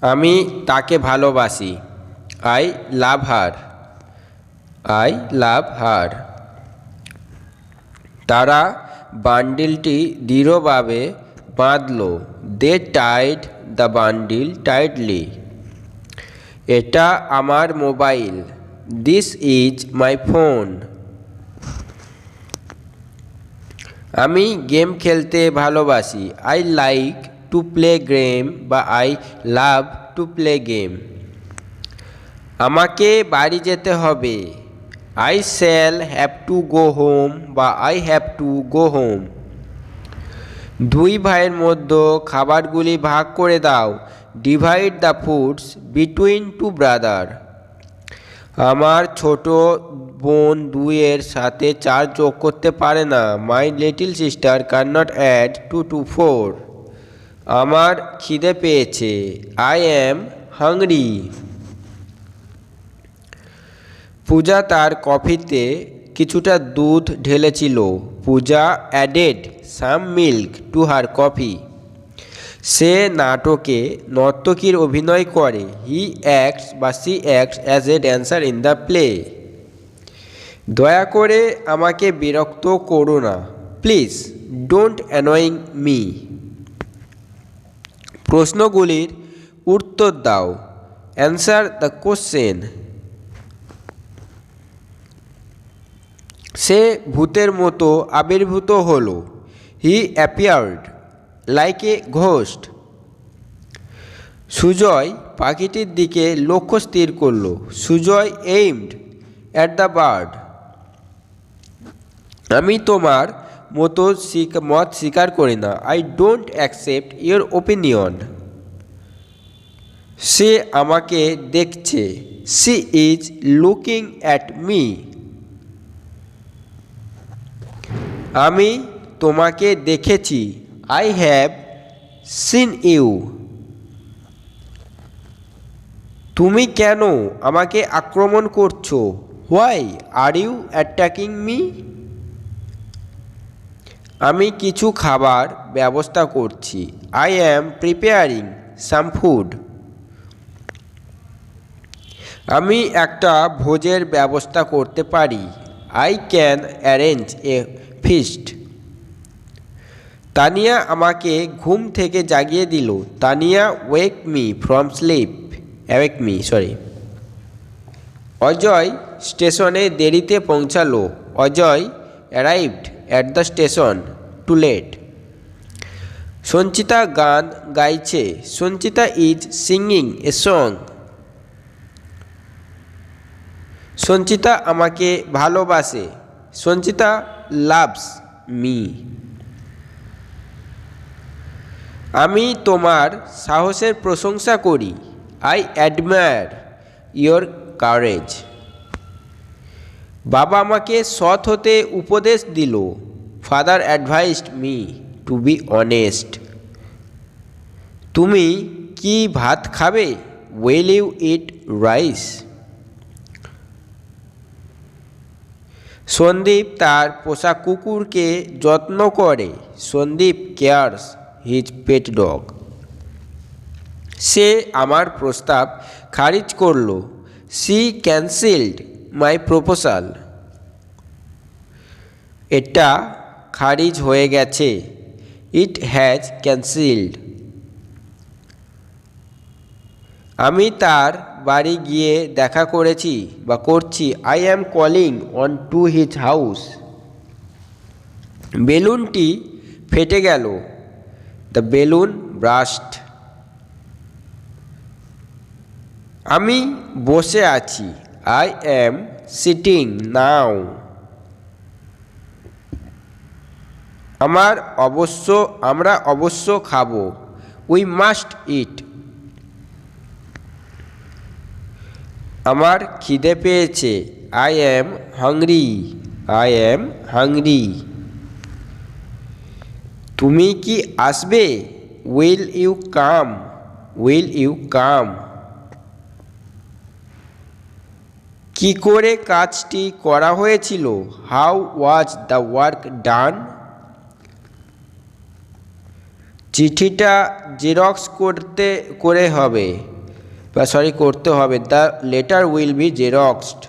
আমি তাকে ভালোবাসি। I love her. I love her. তারা বান্ডিলটি দৃঢ়ভাবে বাঁধল। They tied the bundle tightly. এটা আমার mobile. This is my phone. আমি গেম খেলতে ভালোবাসি। I like to play game বা I love to play game. আমাকে বাড়ি যেতে হবে। I shall have to go home বা I have to go home. দুই ভাইয়ের মধ্যে খাবারগুলি ভাগ করে দাও। Divide the foods between two brother. আমার ছোট বোন 2 এর সাথে 4 যোগ করতে পারে না। My little sister can not add 2 to 4। আমার খিদে পেয়েছে। I am hungry. পূজা তার কফিতে কিছুটা দুধ ঢেলেছিল। Puja added some milk to her coffee. সে নাটকে নর্তকীর অভিনয় করে। হি অ্যাক্টস বা she acts as a dancer in the play. দয়া করে আমাকে বিরক্ত করো না। Please don't annoying me. প্রশ্নগুলির উত্তর দাও। Answer the question. সে ভূতের মতো আবির্ভূত হলো। He appeared like a ghost. Sujoy পাখিটির দিকে লক্ষ্য স্থির করল। Sujoy aimed at the bird. আমি তোমার মতো মত স্বীকার করি না। I don't accept your opinion. সে আমাকে দেখছে। She is looking at me. আমি তোমাকে দেখেছি। I have seen you. তুমি কেন আমাকে আক্রমণ করছো? Why are you attacking me? আমি কিছু খাবার ব্যবস্থা করছি। I am preparing some food. আমি একটা ভোজের ব্যবস্থা করতে পারি। I can arrange a feast. Tania আমাকে ঘুম থেকে জাগিয়ে দিল। Tania wake me from sleep. Awake me sorry. Ajay স্টেশনে দেরিতে পৌঁছালো। Ajay arrived at the station too late. Sanchita গান গাইছে। Sanchita is singing a song. Sanchita আমাকে ভালোবাসে। Sanchita loves me. আমি তোমার সাহসের প্রশংসা করি। I admire your courage. বাবা আমাকে সৎ হতে উপদেশ দিল। Father advised me to be honest. তুমি কি ভাত খাবে? Will you eat rice? Sandeep তার পোষা কুকুরকে যত্ন করে। Sandeep cares his pet dog. সে আমার প্রস্তাব খারিজ করল। She cancelled my proposal. এটা খারিজ হয়ে গেছে। It has cancelled. আমি তার বাড়ি গিয়ে দেখা করেছি বা করছি। I am calling on to his house. বেলুনটি ফেটে গেল। The balloon burst. আমি বসে আছি। I am sitting now. আমরা অবশ্য খাবো। We must eat. আমার খিদে পেয়েছে। I am hungry. I am hungry. তুমি কি আসবে? Will you come? Will you come? কি করে কাজটি করা হয়েছিল? How was the work done? চিঠিটা জেরক্স করে হবে। বা করতে হবে। The letter will be xeroxed.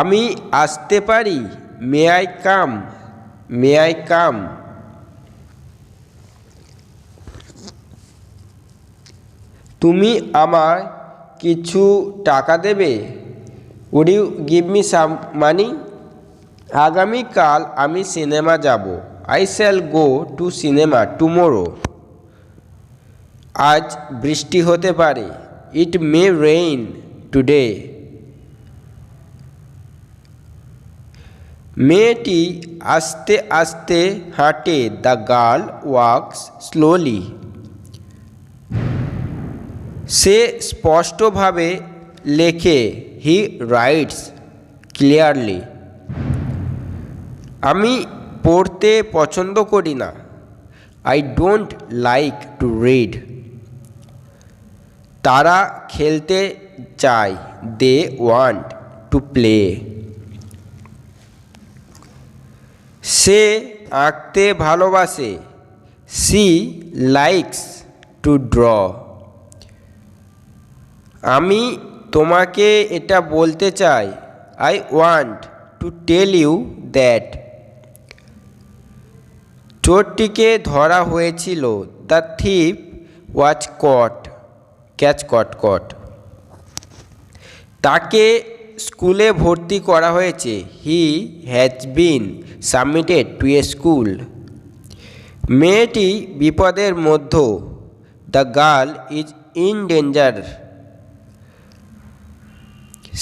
আমি আসতে পারি? May I come? May I come? তুমি আমায় কিছু টাকা দেবে? Would you give me some money? আগামীকাল আমি সিনেমা যাব। I shall go to cinema tomorrow. আজ বৃষ্টি হতে পারে। It may rain today. মেয়েটি আস্তে আস্তে হাঁটে। The girl walks slowly. সে স্পষ্টভাবে লেখে। He writes clearly. আমি পড়তে পছন্দ করি না। I don't like to read. তারা খেলতে চায়। They want to play. সে আঁকতে ভালোবাসে। She likes to draw. আমি তোমাকে এটা বলতে চাই। I want to tell you that. চোরটিকে ধরা হয়েছিল। The thief was caught. Catch caught caught. তাকে স্কুলে ভর্তি করা হয়েছে। He has been submitted to a school. মেয়েটি বিপদের মধ্যে। The girl is in danger.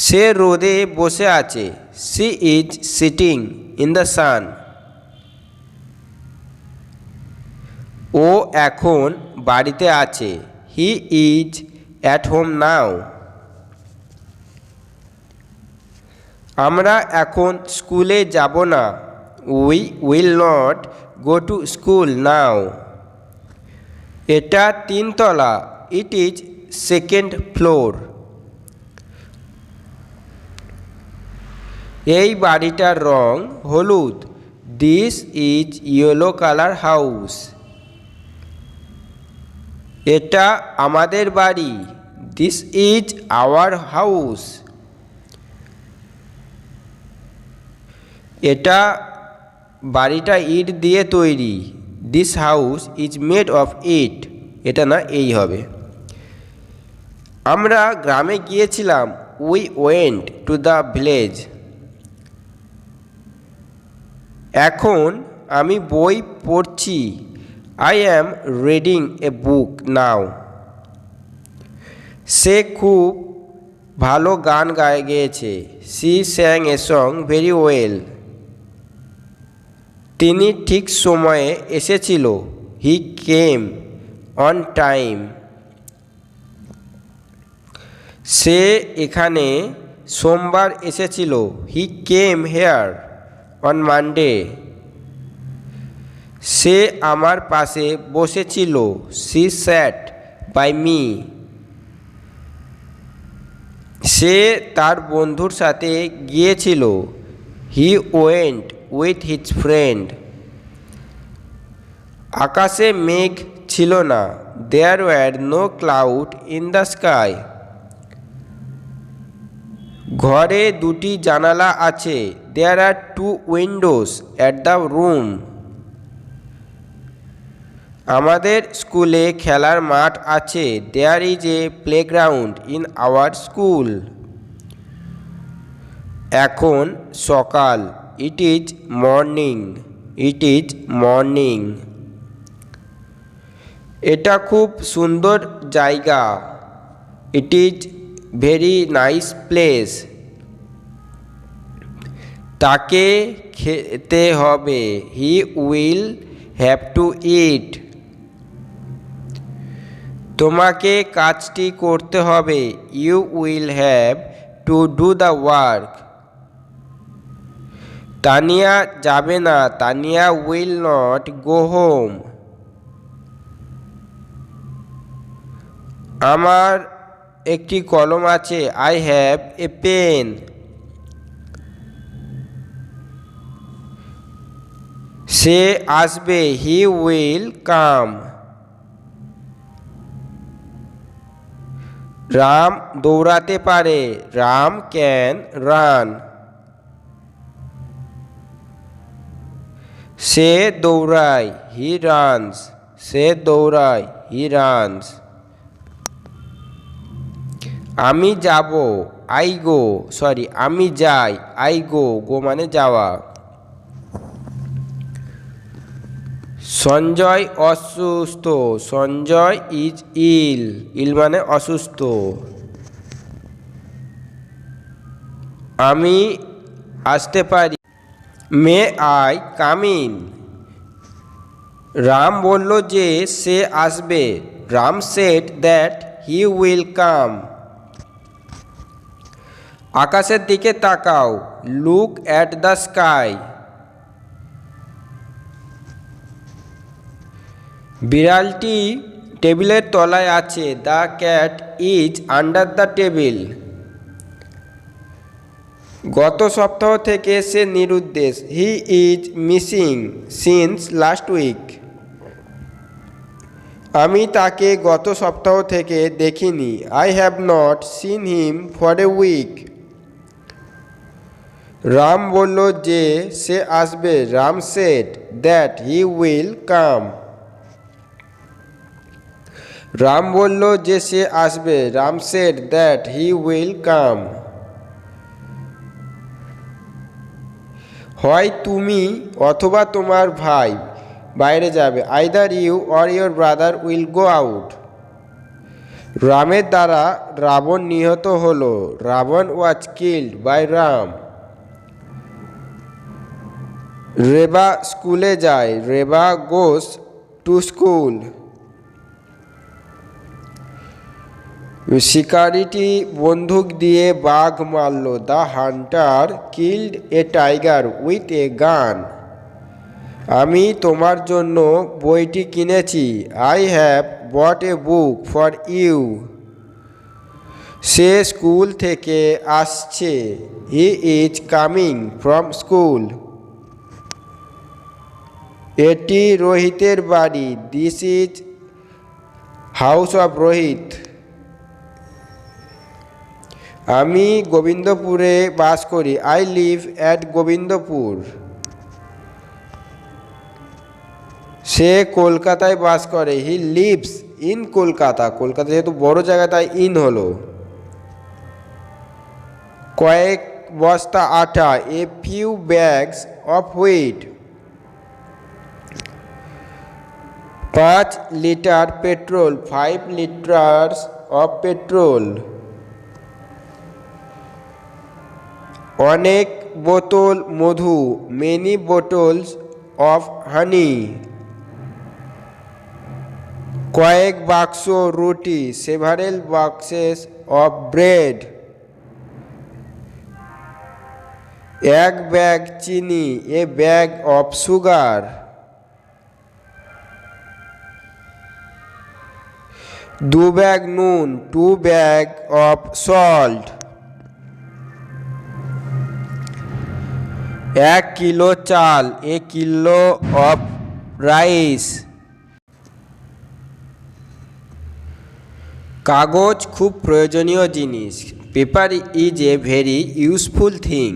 সে রোদে বসে আছে। She is sitting in the sun. ও এখন বাড়িতে আছে। He is at home now. আমরা এখন স্কুলে যাব না। We will not go to school now. এটা 3 তলা। It is second floor. এই বাড়িটার রং হলুদ। This is yellow colour house. এটা আমাদের বাড়ি। This is our house. বাড়িটা ইট দিয়ে তৈরি। This house is made of it. এটা না, এই হবে। আমরা গ্রামে গিয়েছিলাম। We went to the village. এখন আমি বই পড়ছি। আই অ্যাম রিডিং এ বুক নাও। সে খুব ভালো গান গেয়েছে। She sang a song very well. তিনি ঠিক সময়ে এসেছিল। He came on time. সে এখানে সোমবার এসেছিল। He came here on Monday. সে আমার পাশে বসেছিল। She sat by me. সে তার বন্ধুর সাথে গিয়েছিল। He went with his friend. আকাশে মেঘ ছিল না। There were no cloud in the sky. ঘরে 2টি জানালা আছে। There are 2 windows at the room. আমাদের স্কুলে খেলার মাঠ আছে। There is a playground in our school. এখন সকাল। It is morning. It is morning. এটা খুব সুন্দর জায়গা। It is very nice place. তাকে খেতে হবে। He will have to eat. তোমাকে কাজটি করতে হবে। You will have to do the work. Tania যাবে না। Tania will not go home. আমার একটি কলম আছে। I have a pen. সে আসবে। He will come. রাম দৌড়াতে পারে। Ram can run. সে দৌড়ায়। He runs. সে দৌড়ায়। He runs. আমি যাব। আমি যাই। I go. গো মানে যাওয়া। সঞ্জয় অসুস্থ। Sanjay is ill. ইল মানে অসুস্থ। আমি আসতে পারি। May I come in. Ram বলল যে সে আসবে। Ram said that he will come. আকাশের দিকে তাকাও। Look at the sky. বিড়ালটি টেবিলের তলায় আছে। The cat is under the table. গত সপ্তাহ থেকে সে নিরুদ্দেশ। He is missing since last week. আমি তাকে গত সপ্তাহ থেকে দেখিনি। I have not seen him for a week. Ram বলল যে সে আসবে। Ram said that he will come. Ram বলল যে সে আসবে। Ram said that he will come. হয় তুমি অথবা তোমার ভাই বাইরে যাবে। Either you or your brother will go out. রামের দ্বারা রাবণ নিহত হল। Ravan was killed by Ram. Reba স্কুলে যায়। Reba goes to school. শিকারিটি বন্দুক দিয়ে বাঘ মারল। The hunter killed a tiger with a gun. আমি তোমার জন্য বইটি কিনেছি। I have bought a book for you. Say school থেকে আসছে। He is coming from school. এটি রোহিতের বাড়ি। This is house of Rohit. আমি গোবিন্দপুরে বাস করি। I live at Gobindapur. সে কলকাতায় বাস করে। He lives in Kolkata. Kolkata যেহেতু বড় জায়গা তাই ইন হলো। কয়েক বস্তা আটা। A few bags of wheat. 5 litre petrol. 5 litres of petrol. অনেক বোতল মধু। Many bottles of honey. কয়েক বাক্স রুটি। Several boxes of bread. এক ব্যাগ চিনি। A bag of sugar. দু ব্যাগ নুন। 2 ব্যাগ অফ সল্ট। 1 কিলো চাল। A kilo of rice. কাগজ খুব প্রয়োজনীয় জিনিস। Paper is a very useful thing.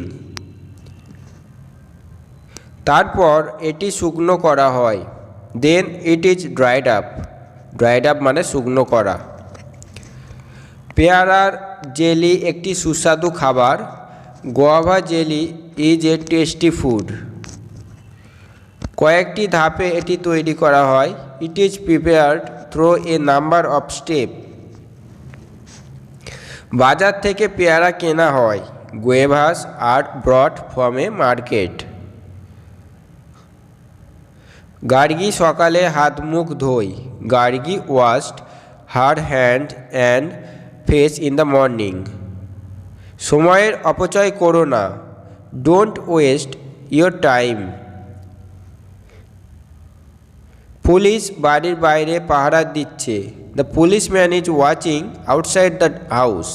তারপর এটি শুকনো করা হয়। Then it is dried up. Dried up মানে শুকনো করা। পেয়ারার জেলি একটি সুস্বাদু খাবার। Guava jelly is a tasty food. কয়েকটি ধাপে এটি তৈরি করা হয়। It is prepared through a number of step. বাজার থেকে পেয়ারা কেনা হয়। Guavas are brought from a market. Gargi সকালে হাত মুখ ধোয়। Gargi washed her hand and face in the morning. সময়ের অপচয় করো না। Don't waste your time. Police বাড়ির বাইরে পাহারা দিচ্ছে। The policeman is watching outside the house.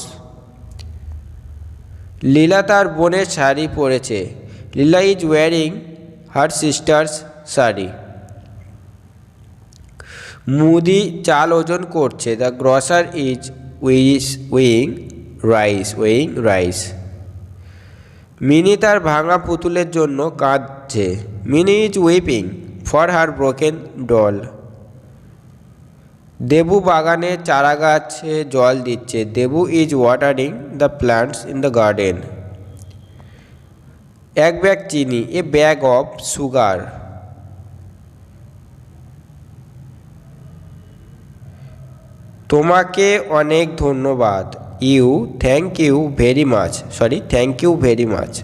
Leela তার বোনের শাড়ি পরেছে। Leela is wearing her sister's sari. মুদি চাল ওজন করছে। The grocer is weighing rice. Mini তার ভাঙা পুতুলের জন্য কাঁদছে। Mini is weeping for her broken doll. Debu বাগানে চারা গাছে জল দিচ্ছে। Debu is watering the plants in the garden. এক ব্যাগ চিনি, এ ব্যাগ অফ সুগার। তোমাকে অনেক ধন্যবাদ। Thank you very much.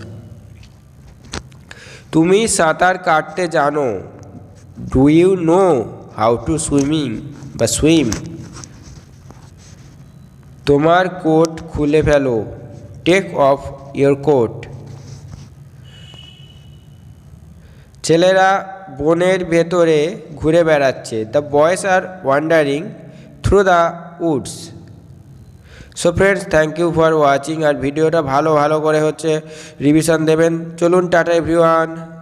তুমি সাঁতার কাটতে জানো? Do you know how to swim? তোমার কোট খুলে ফেলো। Take off your coat. ছেলেরা বনের ভেতরে ঘুরে বেড়াচ্ছে। The boys are wandering through the woods. So friends, thank you for watching. আর ভিডিওটা ভালো করে হচ্ছে রিভিশন দেবেন। চলুন, টাটা এভরিওয়ান।